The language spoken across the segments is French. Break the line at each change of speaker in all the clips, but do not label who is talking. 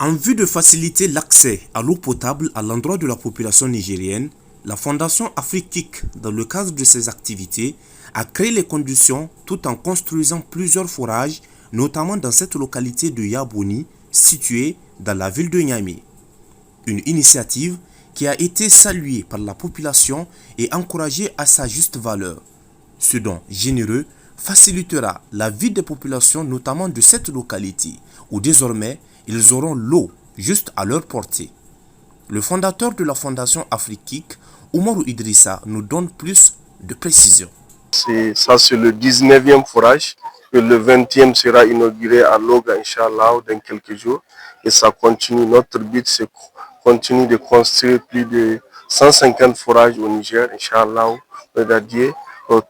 En vue de faciliter l'accès à l'eau potable à l'endroit de la population nigérienne, la Fondation Afrique, dans le cadre de ses activités, a créé les conditions tout en construisant plusieurs forages, notamment dans cette localité de Yaboni, située dans la ville de Niamey. Une initiative qui a été saluée par la population et encouragée à sa juste valeur. Ce don généreux facilitera la vie des populations, notamment de cette localité, où désormais ils auront l'eau juste à leur portée. Le fondateur de la Fondation Afrique, Oumarou Idrissa, nous donne plus de précisions.
C'est le 19e forage et le 20e sera inauguré à Loga, Inch'Allah, dans quelques jours. Et ça continue. Notre but, c'est continuer de construire plus de 150 forages au Niger, Inch'Allah, c'est-à-dire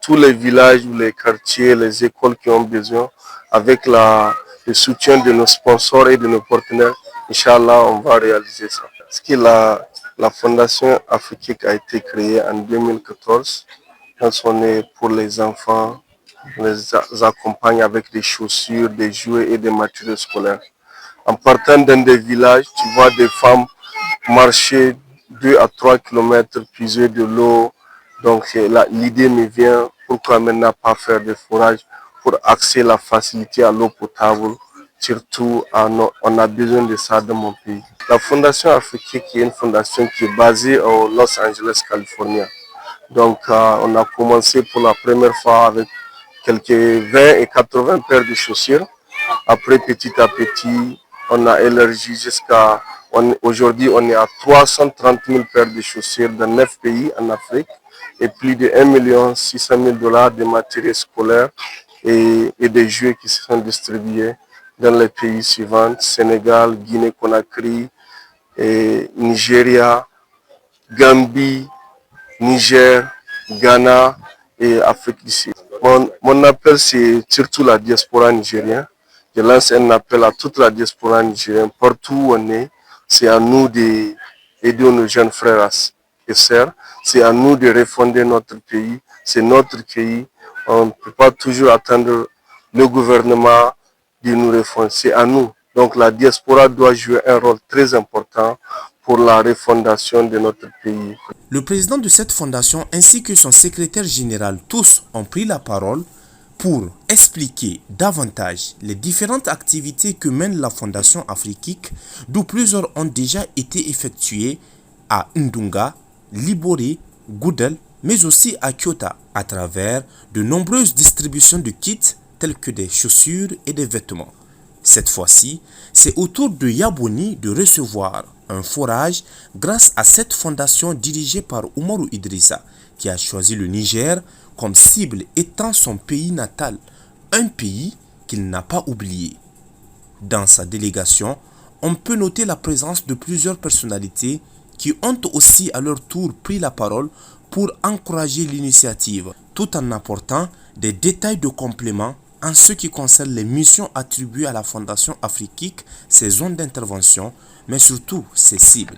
tous les villages, les quartiers, les écoles qui ont besoin, avec le soutien de nos sponsors et de nos partenaires, Inch'Allah, on va réaliser ça. Parce que la Fondation Afrique a été créée en 2014. Quand on est pour les enfants, on les accompagne avec des chaussures, des jouets et des matériaux scolaires. En partant dans des villages, tu vois des femmes marcher 2 à 3 kilomètres, puiser de l'eau. Donc l'idée me vient, pourquoi maintenant pas faire des forages pour accéder la facilité à l'eau potable. Surtout, on a besoin de ça dans mon pays. La Fondation Afrique est une fondation qui est basée au Los Angeles, Californie. Donc, on a commencé pour la première fois avec quelques 20 et 80 paires de chaussures. Après, petit à petit, on a élargi jusqu'à... Aujourd'hui, on est à 330 000 paires de chaussures dans 9 pays en Afrique et plus de 1 600 000 $ de matériel scolaire et des jouets qui sont distribués dans les pays suivants: Sénégal, Guinée-Conakry, Nigeria, Gambie, Niger, Ghana et Afrique du Sud. Mon appel, c'est surtout la diaspora nigérienne. Je lance un appel à toute la diaspora nigérienne, partout où on est. C'est à nous d'aider nos jeunes frères et sœurs. C'est à nous de refonder notre pays. C'est notre pays. On ne peut pas toujours attendre le gouvernement de nous refonder. C'est à nous. Donc la diaspora doit jouer un rôle très important pour la refondation de notre pays.
Le président de cette fondation ainsi que son secrétaire général, tous ont pris la parole pour expliquer davantage les différentes activités que mène la Fondation Afrique, d'où plusieurs ont déjà été effectuées à Ndunga, Liboré, Goudel, mais aussi à Kyoto, à travers de nombreuses distributions de kits tels que des chaussures et des vêtements. Cette fois-ci, c'est au tour de Yaboni de recevoir un forage grâce à cette fondation dirigée par Oumarou Idrissa, qui a choisi le Niger comme cible étant son pays natal, un pays qu'il n'a pas oublié. Dans sa délégation, on peut noter la présence de plusieurs personnalités qui ont aussi à leur tour pris la parole pour encourager l'initiative, tout en apportant des détails de complément en ce qui concerne les missions attribuées à la Fondation Afrique, ses zones d'intervention, mais surtout ses cibles.